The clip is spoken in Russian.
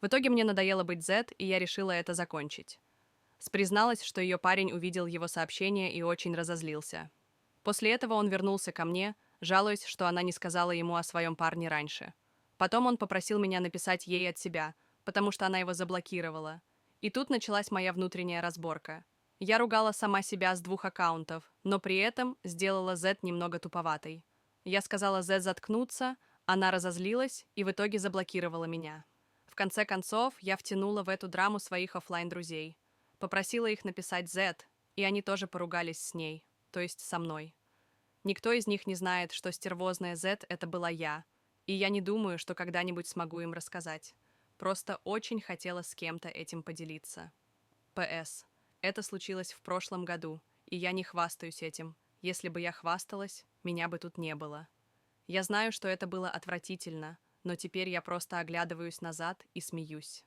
В итоге мне надоело быть Z, и я решила это закончить. Призналась, что ее парень увидел его сообщение и очень разозлился. После этого он вернулся ко мне, жалуясь, что она не сказала ему о своем парне раньше. Потом он попросил меня написать ей от себя, потому что она его заблокировала. И тут началась моя внутренняя разборка. Я ругала сама себя с двух аккаунтов, но при этом сделала Z немного туповатой. Я сказала Z заткнуться, она разозлилась и в итоге заблокировала меня. В конце концов, я втянула в эту драму своих оффлайн-друзей. Попросила их написать Z, и они тоже поругались с ней, то есть со мной. Никто из них не знает, что стервозная Z — это была я, и я не думаю, что когда-нибудь смогу им рассказать. Просто очень хотела с кем-то этим поделиться. П.С. Это случилось в прошлом году, и я не хвастаюсь этим. Если бы я хвасталась, меня бы тут не было. Я знаю, что это было отвратительно, но теперь я просто оглядываюсь назад и смеюсь.